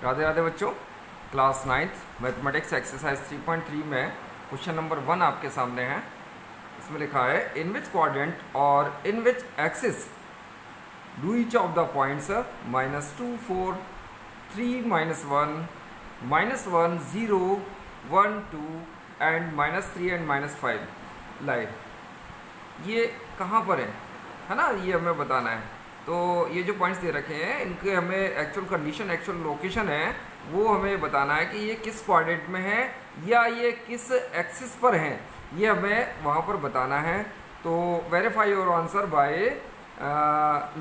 राधे राधे बच्चों। Class 9th mathematics exercise 3.3 में question number 1 आपके सामने है। इसमें लिखा है इन विच क्वाड्रेंट और in which axis do each of the points -2 4 3 -1 -1 0 1 2 and -3 and -5 lie. ये कहाँ पर है ना, ये हमें बताना है। तो ये जो पॉइंट्स दे रखे हैं इनके हमें एक्चुअल कंडीशन, एक्चुअल लोकेशन है वो हमें बताना है कि ये किस क्वाड्रेंट में है या ये किस एक्सिस पर हैं, ये हमें वहाँ पर बताना है। तो verify your answer by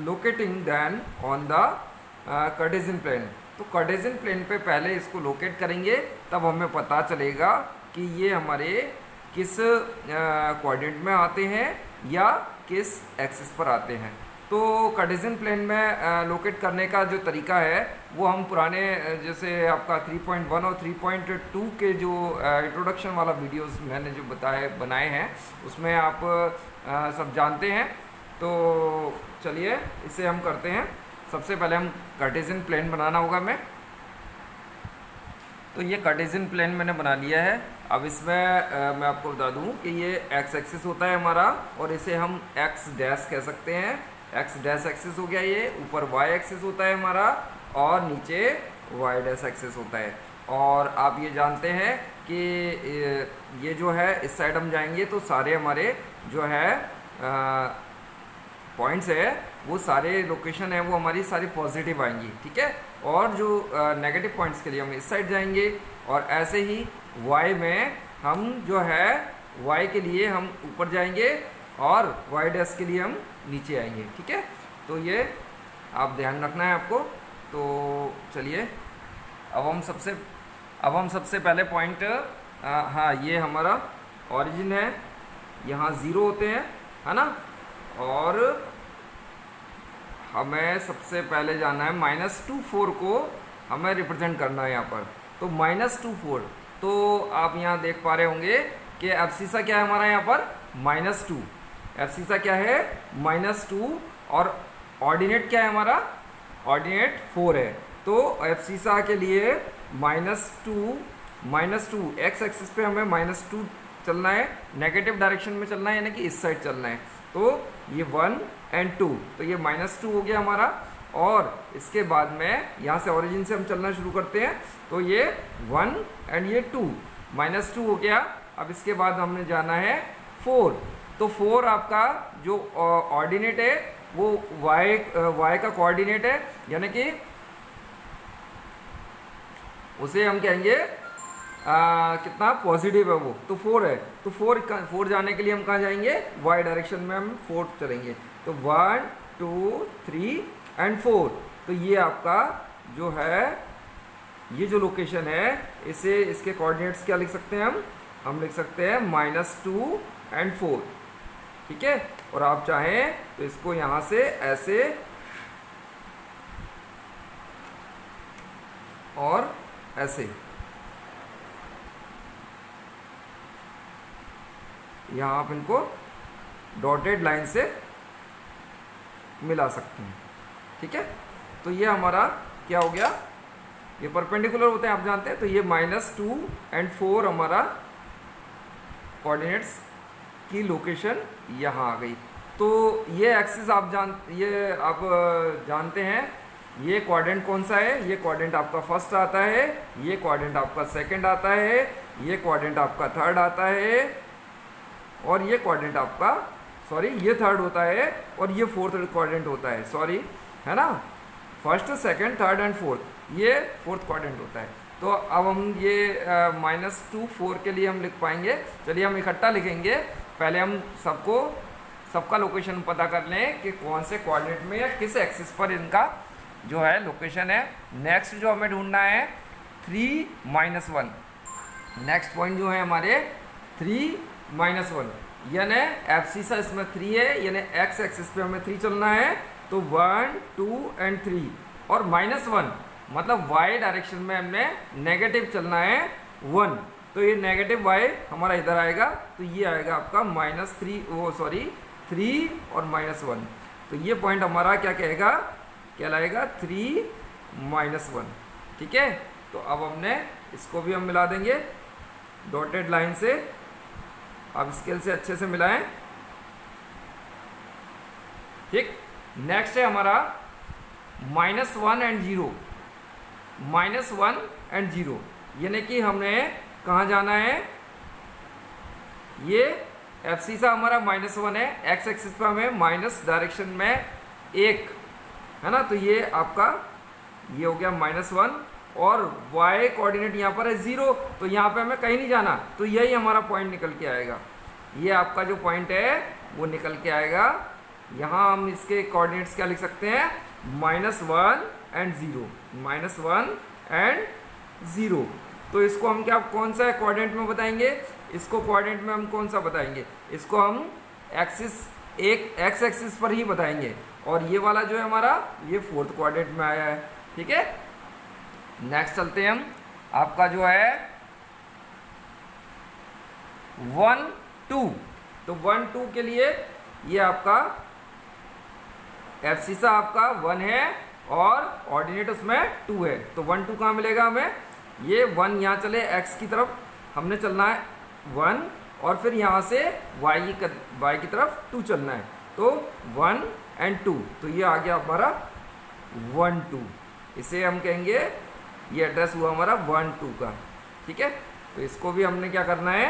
locating them on the Cartesian plane. तो कार्टेशियन प्लेन पे पहले इसको लोकेट करेंगे, तब हमें पता चलेगा कि ये हमारे किस क्वाड्रेंट में आते हैं या किस एक्सिस पर आते हैं। तो कार्टेशियन प्लेन में लोकेट करने का जो तरीका है वो हम पुराने जैसे आपका 3.1 और 3.2 के जो इंट्रोडक्शन वाला वीडियोस मैंने जो बनाए हैं उसमें आप सब जानते हैं। तो चलिए इसे हम करते हैं। सबसे पहले हम कार्टेशियन प्लेन बनाना होगा हमें। तो ये कार्टेशियन प्लेन मैंने बना लिया है। अब इसमें मैं आपको बता दूं कि ये एक्स एक्सिस होता है हमारा और इसे हम एक्स डैश कह सकते हैं। एक्स डैश एक्सिस हो गया, ये ऊपर वाई एक्सिस होता है हमारा और नीचे वाई डैश एक्सिस होता है। और आप ये जानते हैं कि ये जो है इस साइड हम जाएंगे तो सारे हमारे जो है पॉइंट्स है वो सारे लोकेशन है वो हमारी सारी पॉजिटिव आएंगी, ठीक है। और जो नेगेटिव पॉइंट्स के लिए हम इस साइड जाएंगे और ऐसे ही वाई में हम जो है वाई के लिए हम ऊपर जाएंगे और वाई डैश के लिए हम नीचे आएंगे, ठीक है। तो ये आप ध्यान रखना है आपको। तो चलिए अब हम सबसे पहले पॉइंट, हाँ ये हमारा ओरिजिन है, यहाँ 0 होते हैं है ना। और हमें सबसे पहले जाना है -2 4 को हमें रिप्रेजेंट करना है यहाँ पर। तो -2 4, तो आप यहाँ देख पा रहे होंगे कि एब्सिसा क्या है हमारा यहाँ पर -2। एब्सिसा क्या है -2 और ऑर्डिनेट क्या है हमारा, ऑर्डिनेट 4 है। तो एब्सिसा के लिए -2 एक्स एक्सिस पे हमें -2 चलना है, नेगेटिव डायरेक्शन में चलना है यानी कि इस साइड चलना है। तो ये 1 एंड 2, तो ये -2 हो गया हमारा। और इसके बाद में यहाँ से ओरिजिन से हम चलना शुरू करते हैं। तो ये 1 एंड ये 2, -2 हो गया। अब इसके बाद हमने जाना है 4। तो 4 आपका जो ऑर्डिनेट है वो y का कोऑर्डिनेट है, यानी कि उसे हम कहेंगे कितना पॉजिटिव है वो, तो 4 है। तो 4 जाने के लिए हम कहाँ जाएंगे, y डायरेक्शन में हम 4 चलेंगे। तो 1 2 3 एंड 4। तो ये आपका जो है ये जो लोकेशन है इसे इसके कोऑर्डिनेट्स क्या लिख सकते हैं हम लिख सकते हैं -2 एंड 4, ठीक है। और आप चाहें तो इसको यहां से ऐसे और ऐसे यहां आप इनको डॉटेड लाइन से मिला सकते हैं, ठीक है। तो ये हमारा क्या हो गया, ये परपेंडिकुलर होते हैं आप जानते हैं। तो ये -2 एंड 4 हमारा कोऑर्डिनेट्स की लोकेशन यहाँ आ गई। तो ये एक्सिस आप जानते हैं ये क्वाड्रेंट कौन सा है। ये क्वाड्रेंट आपका फर्स्ट आता है, ये क्वाड्रेंट आपका सेकंड आता है, ये क्वाड्रेंट आपका थर्ड आता है और ये क्वाड्रेंट आपका ये थर्ड होता है और ये फोर्थ क्वाड्रेंट होता है, है ना। First second third and fourth, ये फोर्थ क्वाड्रेंट होता है। तो अब हम ये -2 4 के लिए हम लिख पाएंगे। चलिए हम इकट्ठा लिखेंगे। पहले हम सबका लोकेशन पता कर लें कि कौन से कोऑर्डिनेट में या किस एक्सिस पर इनका जो है लोकेशन है। नेक्स्ट जो हमें ढूंढना है 3 -1। नेक्स्ट पॉइंट जो है हमारे 3 -1, यानी एब्सिसा इसमें 3 है, यानी एक्स एक्सिस पे हमें 3 चलना है। तो 1 2 एंड 3 और -1 मतलब y डायरेक्शन में हमने नेगेटिव चलना है 1। तो ये नेगेटिव y हमारा इधर आएगा, तो ये आएगा आपका -3 और -1। तो ये पॉइंट हमारा क्या कहलाएगा 3 -1, ठीक है, तो अब हमने इसको भी हम मिला देंगे डॉटेड लाइन से। अब स्केल से अच्छे से मिलाएं। ठीक, नेक्स्ट है हमारा -1 एंड 0। -1 एंड 0 यानी कि हमने कहाँ जाना है, ये एफसीसा हमारा -1 है, एक्स एक्सिस पर हमें माइनस डायरेक्शन में 1 है ना, तो ये आपका ये हो गया -1 और y कोऑर्डिनेट यहाँ पर है 0, तो यहाँ पे हमें कहीं नहीं जाना, तो यही हमारा पॉइंट निकल के आएगा। ये आपका जो पॉइंट है वो निकल के आएगा। यहाँ हम इसके कोऑर्डिनेट्स क्या लिख सकते हैं, -1 एंड 0, -1 एंड 0। तो इसको हम क्या कौन सा कोऑर्डिनेट में बताएंगे, इसको कोऑर्डिनेट में हम कौन सा बताएंगे, इसको हम एक्सिस एक एक्स एक्सिस पर ही बताएंगे, और ये वाला जो है हमारा ये 4th कोऑर्डिनेट में आया है। ठीक है, नेक्स्ट चलते हैं हम, आपका जो है 1 2, तो 1 2 के लिए ये आपका एफसीसा आपका 1 है और ऑर्डिनेट उसमें 2 है, तो 1 2 कहाँ मिलेगा हमें, ये 1 यहाँ चले x की तरफ हमने चलना है 1, और फिर यहाँ से y की तरफ 2 चलना है, तो 1 एंड 2, तो ये आ गया हमारा 1 2। इसे हम कहेंगे ये एड्रेस हुआ हमारा 1 2 का। ठीक है, तो इसको भी हमने क्या करना है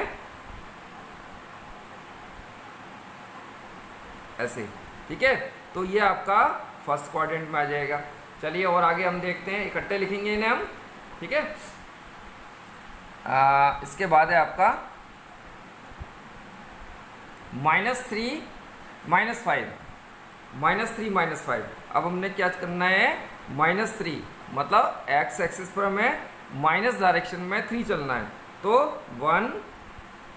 ऐसे। ठीक है, तो ये आपका फर्स्ट क्वाड्रेंट में आ जाएगा। चलिए और आगे हम देखते हैं, इकट्ठे लिखेंगे इन्हें हम। ठीक है, इसके बाद है आपका -3 -5, -3 -5। अब हमने क्या करना है, -3 मतलब एक्स एक्सिस पर हमें माइनस डायरेक्शन में 3 चलना है, तो 1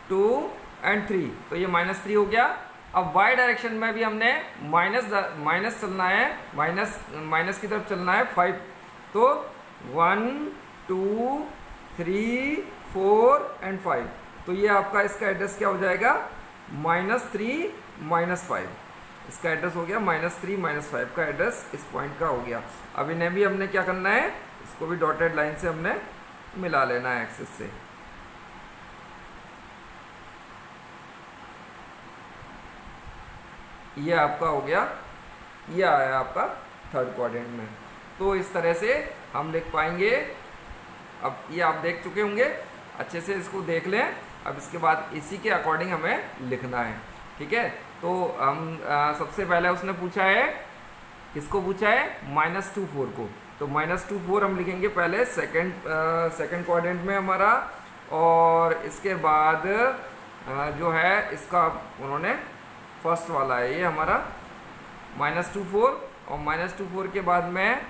2 एंड 3, तो ये -3 हो गया। अब y डायरेक्शन में भी हमने माइनस चलना है, माइनस की तरफ चलना है 5, तो 1 2 3 4 एंड 5, तो ये आपका इसका एड्रेस क्या हो जाएगा, -3 -5। इसका एड्रेस हो गया -3 -5 का एड्रेस इस पॉइंट का हो गया। अब इन्हें भी हमने क्या करना है, इसको भी डॉटेड लाइन से हमने मिला लेना है एक्सिस से। ये आपका हो गया, ये आया आपका 3rd क्वाड्रेंट में। तो इस तरह से हम लिख पाएंगे। अब ये आप देख चुके होंगे, अच्छे से इसको देख लें। अब इसके बाद इसी के अकॉर्डिंग हमें लिखना है। ठीक है, तो हम सबसे पहले उसने पूछा है, किसको पूछा है, -2 4 को, तो -2 4 हम लिखेंगे पहले सेकंड क्वाड्रेंट में हमारा, और इसके बाद जो है इसका उन्होंने फर्स्ट वाला है, ये हमारा -2 4, और -2 4 के बाद में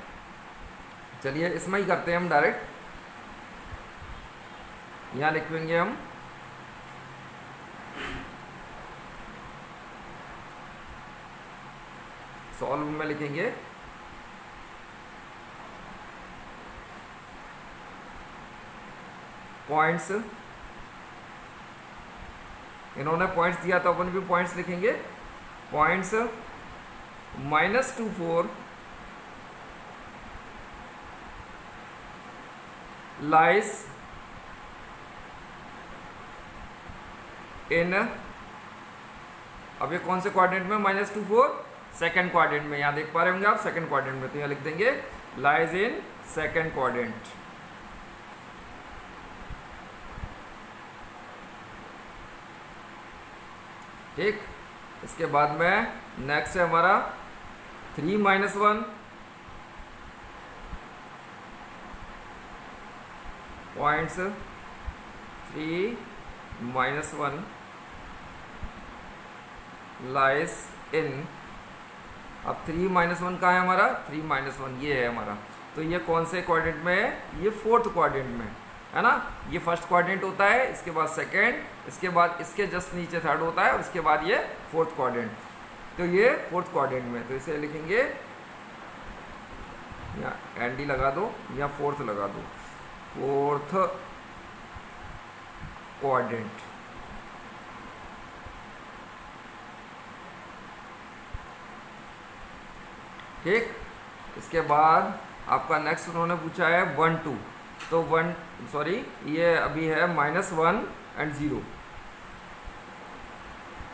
चलिए इसमें ही करते हैं हम डायरेक्ट, यहाँ लिखेंगे हम सॉल्व में लिखेंगे पॉइंट्स, इन्होंने पॉइंट्स दिया तो अपन भी पॉइंट्स लिखेंगे। पॉइंट्स -2 4 लाइज इन, अब ये कौन से क्वाड्रेंट में, -2 4 सेकंड क्वाड्रेंट में, यहाँ देख पा रहे होंगे आप सेकंड क्वाड्रेंट में, तो यहाँ लिख देंगे लाइज इन सेकंड क्वाड्रेंट। ठीक, इसके बाद में नेक्स्ट है हमारा 3 -1, पॉइंट्स 3 -1 लाइज इन, अब 3 -1 कहाँ है हमारा, 3 -1 ये है हमारा, तो ये कौन से क्वाड्रेंट में है, ये 4th क्वाड्रेंट में है ना। ये फर्स्ट क्वाड्रेंट होता है, इसके बाद सेकंड, इसके बाद इसके जस्ट नीचे 3rd होता है, और उसके बाद ये 4th क्वाड्रेंट, तो ये 4th क्वाड्रेंट में, तो इसे लिखेंगे या एनडी लगा दो या 4th लगा दो, 4th क्वाड्रेंट। ठीक, इसके बाद आपका नेक्स्ट उन्होंने पूछा है 1 2, तो 1 सॉरी ये अभी है -1 एंड 0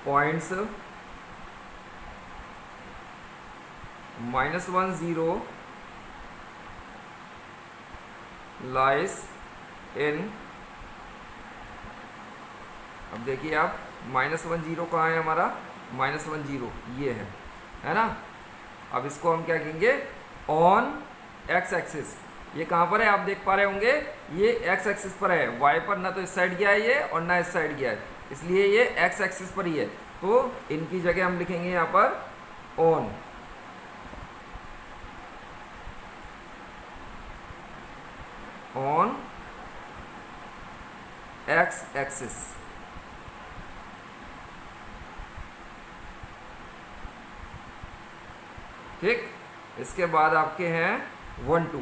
पॉइंट्स, -1 0 लाइस इन, अब देखिए आप -1 0 कहाँ है हमारा, -1 0 ये है ना। अब इसको हम क्या कहेंगे, ऑन एक्स एक्सिस, ये कहाँ पर है आप देख पा रहे होंगे, ये एक्स एक्सिस पर है, वाई पर ना तो इस साइड गया है ये और ना इस साइड गया है, इसलिए ये एक्स एक्सिस पर ही है, तो इनकी जगह हम लिखेंगे यहाँ पर ऑन, ऑन एक्स एक्सिस। ठीक, इसके बाद आपके हैं 1 2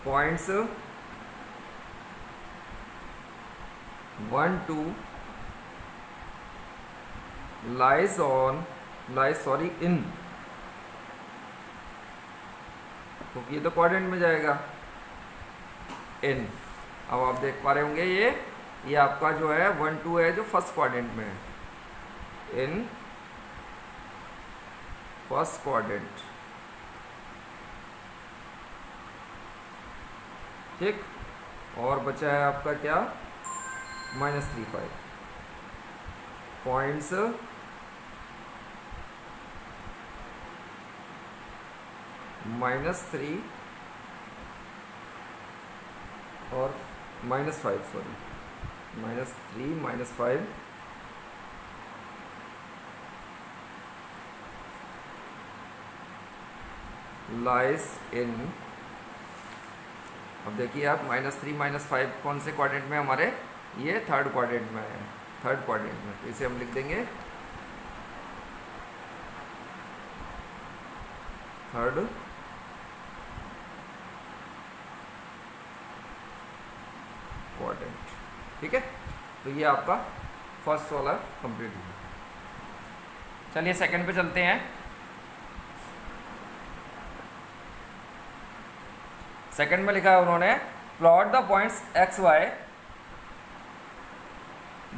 points, 1 2 lies on, lies sorry इन, क्योंकि ये तो क्वाड्रेंट में जाएगा इन। अब आप देख पा रहे होंगे ये आपका जो है 1 2 है जो फर्स्ट क्वाड्रेंट में है, इन फर्स्ट क्वाड्रेंट। ठीक, और बचा है आपका क्या, -3 5 पॉइंट्स, -3 और -5 सॉरी, -3 -5 लाइस इन। अब देखिए आप -3 -5 कौन से क्वाड्रेंट में हमारे, ये थर्ड क्वाड्रेंट में है, थर्ड क्वाड्रेंट में, तो इसे हम लिख देंगे थर्ड क्वाड्रेंट। ठीक है, तो ये आपका फर्स्ट वाला कंप्लीट हुआ। चलिए सेकंड पे चलते हैं। सेकंड में लिखा है उन्होंने, plot the points x y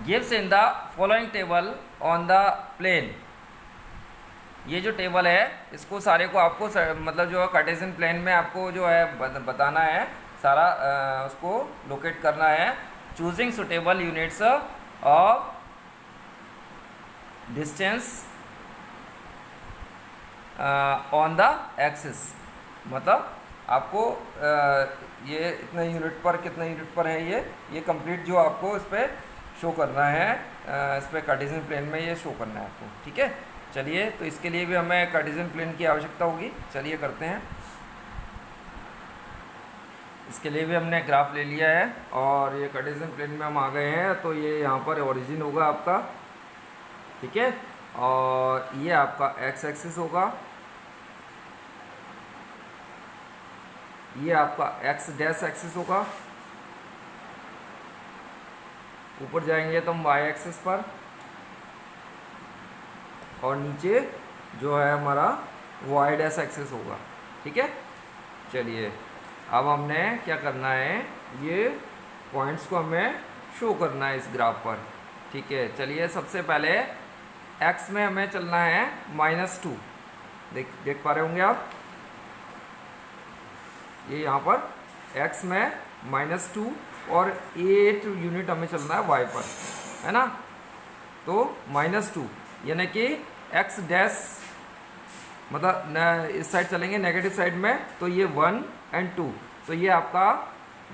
gives in the following table on the plane. ये जो टेबल है इसको सारे को आपको मतलब जो है कार्टेशियन प्लेन में आपको जो है बताना है, सारा उसको लोकेट करना है। Choosing suitable units of distance on the axis, मतलब आपको ये इतने यूनिट पर कितने यूनिट पर है ये कंप्लीट जो आपको इस पर शो करना है, इस पर कार्टेशियन प्लेन में ये शो करना है आपको। ठीक है, चलिए तो इसके लिए भी हमें कार्टेशियन प्लेन की आवश्यकता होगी, चलिए करते हैं। इसके लिए भी हमने ग्राफ ले लिया है और ये कार्टेशियन प्लेन में हम आ गए हैं, तो ये यहाँ पर ओरिजिन होगा आपका, ठीक है, और ये आपका एक्स एक्सिस होगा, ये आपका एक्स डैश एक्सिस होगा, ऊपर जाएंगे तो हम वाई एक्सिस पर, और नीचे जो है हमारा वाई डैश एक्सिस होगा। ठीक है, चलिए अब हमने क्या करना है, ये पॉइंट्स को हमें शो करना है इस ग्राफ पर। ठीक है, चलिए सबसे पहले एक्स में हमें चलना है -2, देख पा रहे होंगे आप, ये यहाँ पर x में -2 और 8 यूनिट हमें चलना है y पर, है ना। तो -2 यानी कि x डैश, मतलब इस साइड चलेंगे नेगेटिव साइड में, तो ये 1 और 2, तो ये आपका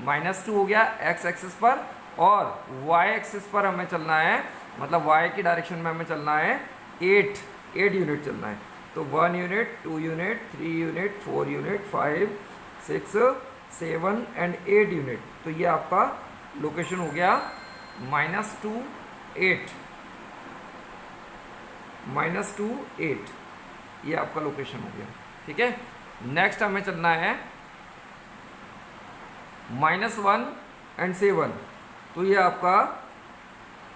-2 हो गया x एक्सिस पर, और y एक्सिस पर हमें चलना है, मतलब y की डायरेक्शन में हमें चलना है 8 यूनिट चलना है। तो 1 unit, 2 unit, 3 unit, 4 unit, 5 6 7 and 8 unit. तो ये आपका लोकेशन हो गया -2 8, -2 8, ये आपका लोकेशन हो गया। ठीक है, नेक्स्ट हमें चलना है -1 और 7, तो ये आपका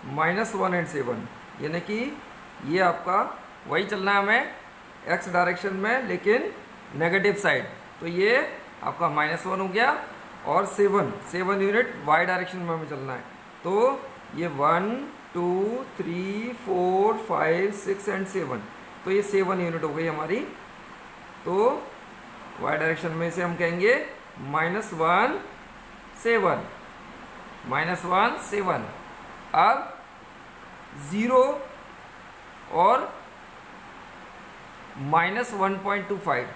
-1 और 7, यानी कि ये आपका वही चलना है हमें x डायरेक्शन में, लेकिन नेगेटिव साइड, तो ये आपका -1 हो गया। और 7 यूनिट वाई डायरेक्शन में हमें चलना है, तो ये 1 2 3 4 5 6 एंड 7, तो ये 7 यूनिट हो गई हमारी। तो वाई डायरेक्शन में से हम कहेंगे -1 7 -1 7। अब 0 और -1.25,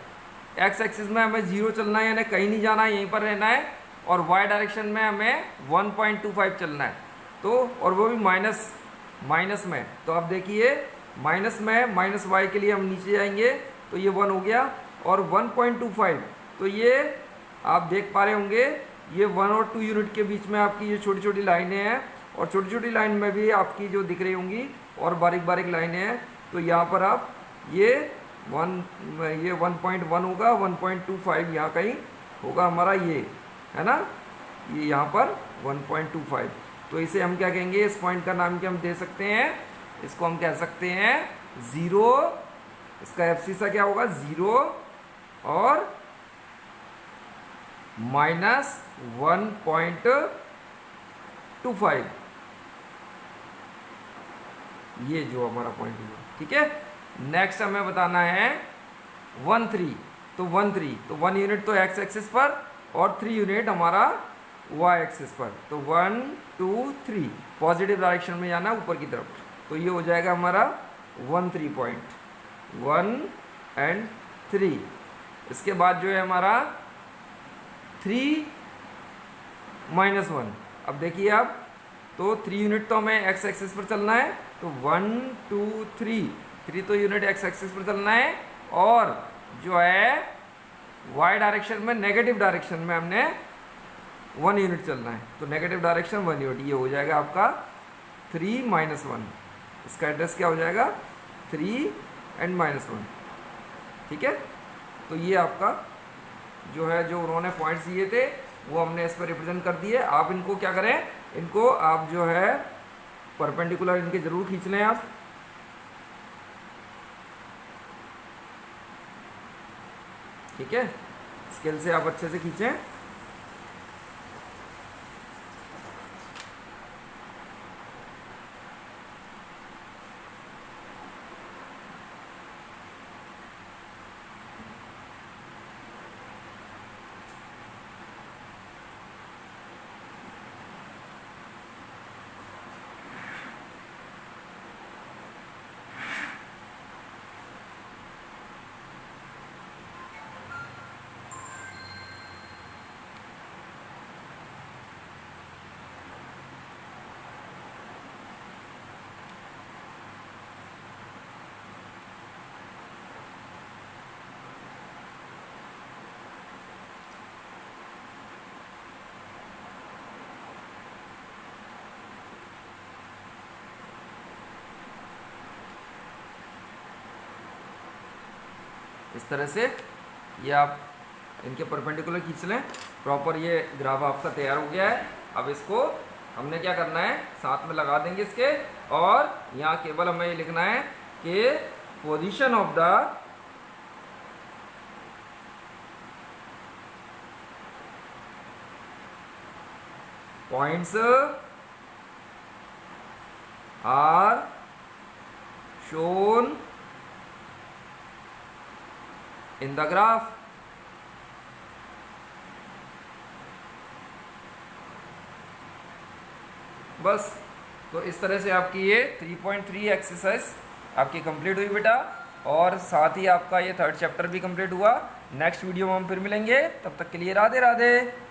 एक्स एक्सिस में हमें 0 चलना है, यानी कहीं नहीं जाना है, यहीं पर रहना है। और वाई डायरेक्शन में हमें 1.25 चलना है, तो और वो भी माइनस में। तो अब देखिए माइनस में माइनस वाई के लिए हम नीचे जाएंगे, तो ये 1 हो गया। और 1.25, तो ये आप देख पा रहे होंगे, ये 1 और 2 यूनिट के बीच में आपकी ये छोटी छोटी लाइनें हैं, और छोटी छोटी लाइन में भी आपकी जो दिख रही होंगी और बारीक बारीक लाइनें हैं। तो यहाँ पर आप ये 1.1 होगा, 1.25 यहाँ कहीं होगा हमारा, ये है ना, ये यहाँ पर 1.25। तो इसे हम क्या कहेंगे, इस पॉइंट का नाम क्या हम दे सकते हैं, इसको हम कह सकते हैं 0। इसका एब्सिसा क्या होगा, 0 और -1.25, ये जो हमारा पॉइंट हुआ। ठीक है, नेक्स्ट हमें बताना है 1 3। तो 1 यूनिट तो एक्स एक्सिस पर और 3 यूनिट हमारा वाई एक्सिस पर। तो 1 2 3 पॉजिटिव डायरेक्शन में जाना ऊपर की तरफ, तो ये हो जाएगा हमारा 1 3 पॉइंट, 1 एंड 3। इसके बाद जो है हमारा 3 -1। अब देखिए आप, तो 3 यूनिट तो हमें एक्स एक्सिस पर चलना है, तो 1 2 3 तो यूनिट एक्स एक्सिस पर चलना है। और जो है वाई डायरेक्शन में, नेगेटिव डायरेक्शन में हमने 1 यूनिट चलना है, तो नेगेटिव डायरेक्शन 1 यूनिट, ये हो जाएगा आपका 3 -1। इसका एड्रेस क्या हो जाएगा, 3 एंड -1। ठीक है, तो ये आपका जो है, जो उन्होंने पॉइंट्स दिए थे वो हमने इस पर रिप्रेजेंट कर दिए। आप इनको क्या करें, इनको आप जो है परपेंडिकुलर इनके जरूर खींच लें आप। ठीक है, स्केल से आप अच्छे से खींचें। इस तरह से ये आप इनके परपेंडिकुलर खींच लें प्रॉपर। ये ग्राफ आपका तैयार हो गया है। अब इसको हमने क्या करना है, साथ में लगा देंगे इसके, और यहाँ केवल हमें ये लिखना है कि position of the points are shown in the graph. बस, तो इस तरह से आपकी ये 3.3 एक्सरसाइज आपकी कंप्लीट हुई बेटा, और साथ ही आपका ये 3rd चैप्टर भी कंप्लीट हुआ। नेक्स्ट वीडियो में हम फिर मिलेंगे, तब तक के लिए राधे राधे।